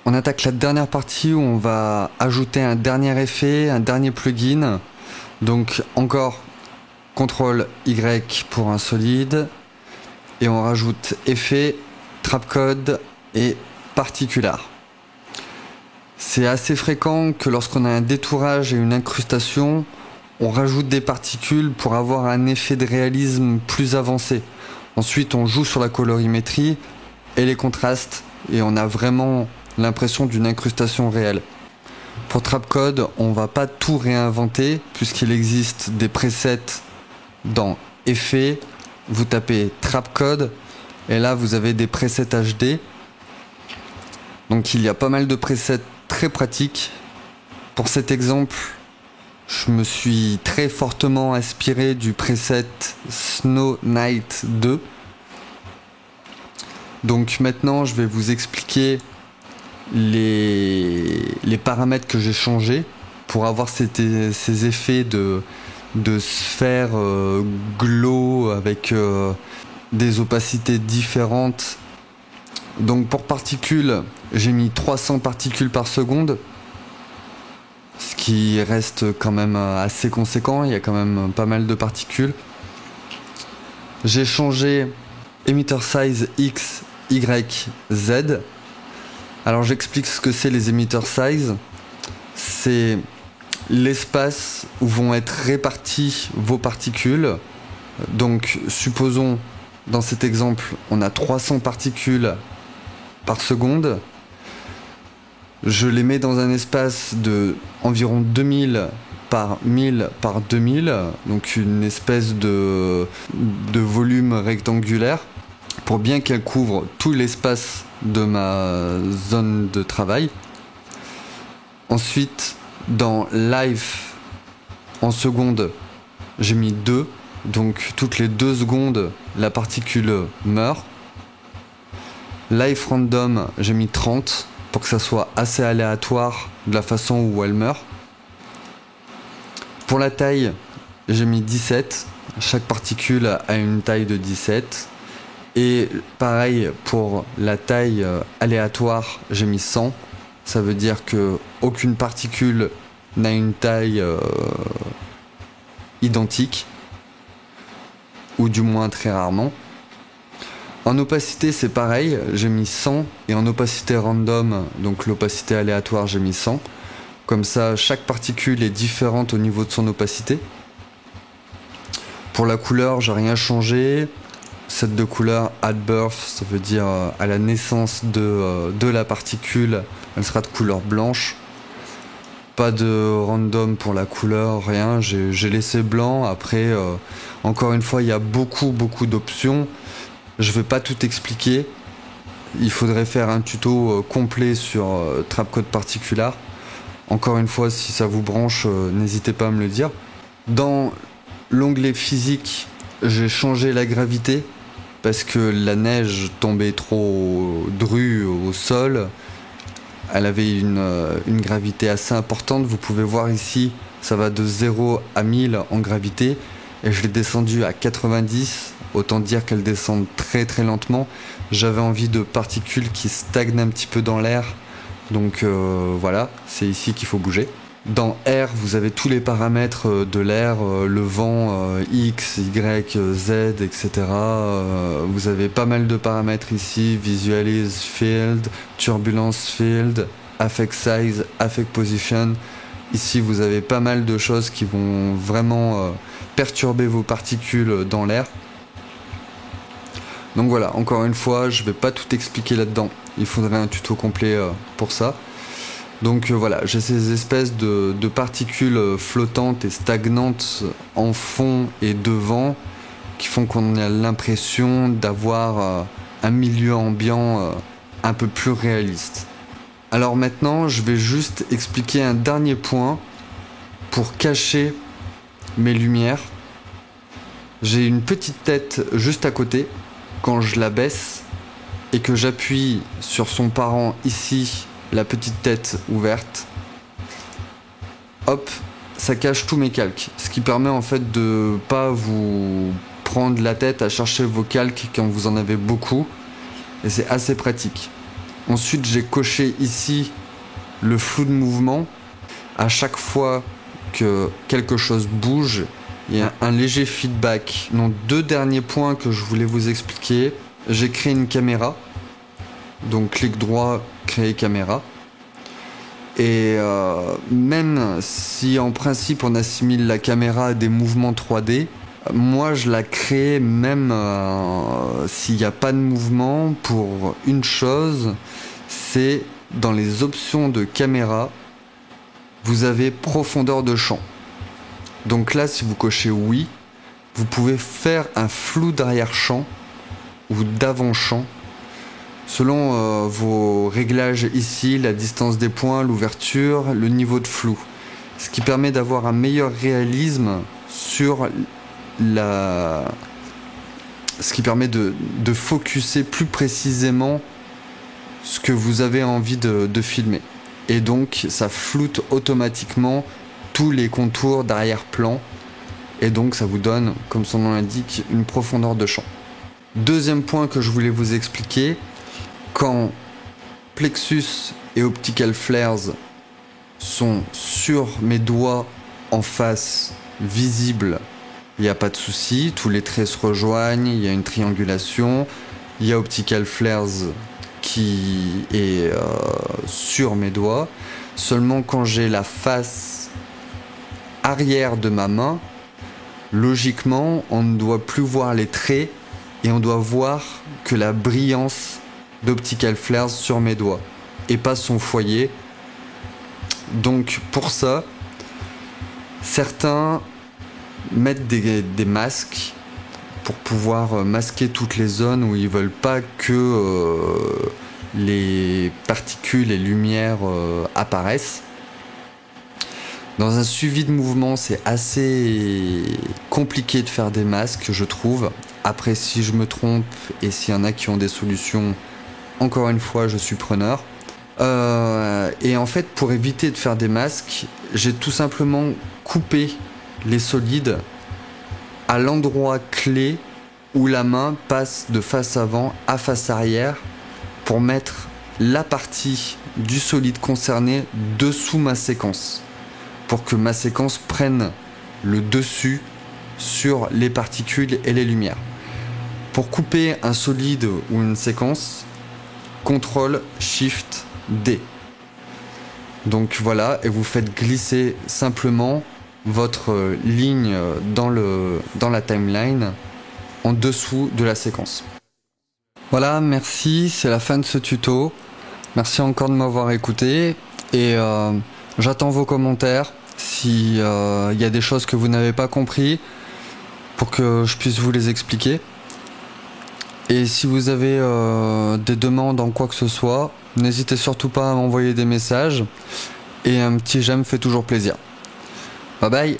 On attaque la dernière partie où on va ajouter un dernier effet, un dernier plugin. Donc encore CTRL Y pour un solide. Et on rajoute effet, trapcode et particular. C'est assez fréquent que lorsqu'on a un détourage et une incrustation, on rajoute des particules pour avoir un effet de réalisme plus avancé. Ensuite, on joue sur la colorimétrie et les contrastes et on a vraiment l'impression d'une incrustation réelle. Pour Trapcode, on va pas tout réinventer puisqu'il existe des presets dans Effets, vous tapez Trapcode et là vous avez des presets HD. Donc il y a pas mal de presets très pratiques. Pour cet exemple, je me suis très fortement inspiré du preset Snow Night 2. Donc maintenant je vais vous expliquer les paramètres que j'ai changés pour avoir ces effets de sphères glow avec des opacités différentes. Donc pour particules, j'ai mis 300 particules par seconde, ce qui reste quand même assez conséquent, il y a quand même pas mal de particules. J'ai changé emitter size X, Y, Z. Alors j'explique ce que c'est les emitter size. C'est l'espace où vont être réparties vos particules. Donc supposons dans cet exemple on a 300 particules par seconde. Je les mets dans un espace de environ 2000 par 1000 par 2000, donc une espèce de volume rectangulaire pour bien qu'elle couvre tout l'espace de ma zone de travail. Ensuite, dans life en secondes, j'ai mis 2, donc toutes les 2 secondes, la particule meurt. Life random, j'ai mis 30 pour que ça soit assez aléatoire de la façon où elle meurt. Pour la taille, j'ai mis 17. Chaque particule a une taille de 17. Et pareil, pour la taille aléatoire, j'ai mis 100. Ça veut dire que aucune particule n'a une taille identique, ou du moins très rarement. En opacité, c'est pareil, j'ai mis 100, et en opacité random, donc l'opacité aléatoire, j'ai mis 100. Comme ça, chaque particule est différente au niveau de son opacité. Pour la couleur, j'ai rien changé. Set de couleur at birth, ça veut dire à la naissance de la particule, elle sera de couleur blanche. Pas de random pour la couleur, rien, j'ai laissé blanc. Après, encore une fois, il y a beaucoup d'options. Je vais pas tout expliquer. Il faudrait faire un tuto complet sur Trapcode Particular. Encore une fois, si ça vous branche, n'hésitez pas à me le dire. Dans l'onglet physique, j'ai changé la gravité parce que la neige tombait trop drue au sol. Elle avait une gravité assez importante. Vous pouvez voir ici, ça va de 0 à 1000 en gravité. Et je l'ai descendu à 90. Autant dire qu'elle descend très lentement. J'avais envie de particules qui stagnent un petit peu dans l'air. Donc voilà, c'est ici qu'il faut bouger. Dans Air, vous avez tous les paramètres de l'air, le vent, X, Y, Z, etc. Vous avez pas mal de paramètres ici, Visualize Field, Turbulence Field, Affect Size, Affect Position. Ici, vous avez pas mal de choses qui vont vraiment perturber vos particules dans l'air. Donc voilà, encore une fois, je vais pas tout expliquer là-dedans. Il faudrait un tuto complet pour ça. Donc voilà, j'ai ces espèces de particules flottantes et stagnantes en fond et devant qui font qu'on a l'impression d'avoir un milieu ambiant un peu plus réaliste. Alors maintenant, je vais juste expliquer un dernier point pour cacher mes lumières. J'ai une petite tête juste à côté. Quand je la baisse et que j'appuie sur son parent ici, la petite tête ouverte, hop, ça cache tous mes calques. Ce qui permet en fait de pas vous prendre la tête à chercher vos calques quand vous en avez beaucoup. Et c'est assez pratique. Ensuite, j'ai coché ici le flou de mouvement. À chaque fois que quelque chose bouge, il y a un léger feedback. Donc, 2 derniers points que je voulais vous expliquer. J'ai créé une caméra. Donc, clic droit, créer caméra. Et même si en principe on assimile la caméra à des mouvements 3D, moi je la crée même s'il n'y a pas de mouvement pour une chose, c'est dans les options de caméra, vous avez profondeur de champ. Donc là, si vous cochez oui, vous pouvez faire un flou d'arrière-champ ou d'avant-champ selon vos réglages ici, la distance des points, l'ouverture, le niveau de flou. Ce qui permet d'avoir un meilleur réalisme sur ce qui permet de focuser plus précisément ce que vous avez envie de filmer. Et donc ça floute automatiquement tous les contours d'arrière-plan. Et donc ça vous donne, comme son nom l'indique, une profondeur de champ. Deuxième point que je voulais vous expliquer, quand Plexus et Optical Flares sont sur mes doigts en face, visibles, il n'y a pas de souci, tous les traits se rejoignent, il y a une triangulation, il y a Optical Flares qui est sur mes doigts. Seulement quand j'ai la face arrière de ma main, logiquement, on ne doit plus voir les traits et on doit voir que la brillance d'Optical Flares sur mes doigts et pas son foyer. Donc pour ça, certains mettent des masques pour pouvoir masquer toutes les zones où ils veulent pas que les particules et lumières apparaissent. Dans un suivi de mouvement, c'est assez compliqué de faire des masques, je trouve. Après, si je me trompe et s'il y en a qui ont des solutions, encore une fois, je suis preneur. Et en fait, pour éviter de faire des masques, j'ai tout simplement coupé les solides à l'endroit clé où la main passe de face avant à face arrière pour mettre la partie du solide concerné dessous ma séquence, pour que ma séquence prenne le dessus sur les particules et les lumières. Pour couper un solide ou une séquence, CTRL SHIFT D. Donc voilà, et vous faites glisser simplement votre ligne dans la timeline en dessous de la séquence. Voilà, merci, c'est la fin de ce tuto. Merci encore de m'avoir écouté et j'attends vos commentaires s'il y a des choses que vous n'avez pas compris pour que je puisse vous les expliquer. Et si vous avez des demandes en quoi que ce soit, n'hésitez surtout pas à m'envoyer des messages et un petit j'aime fait toujours plaisir. Bye bye.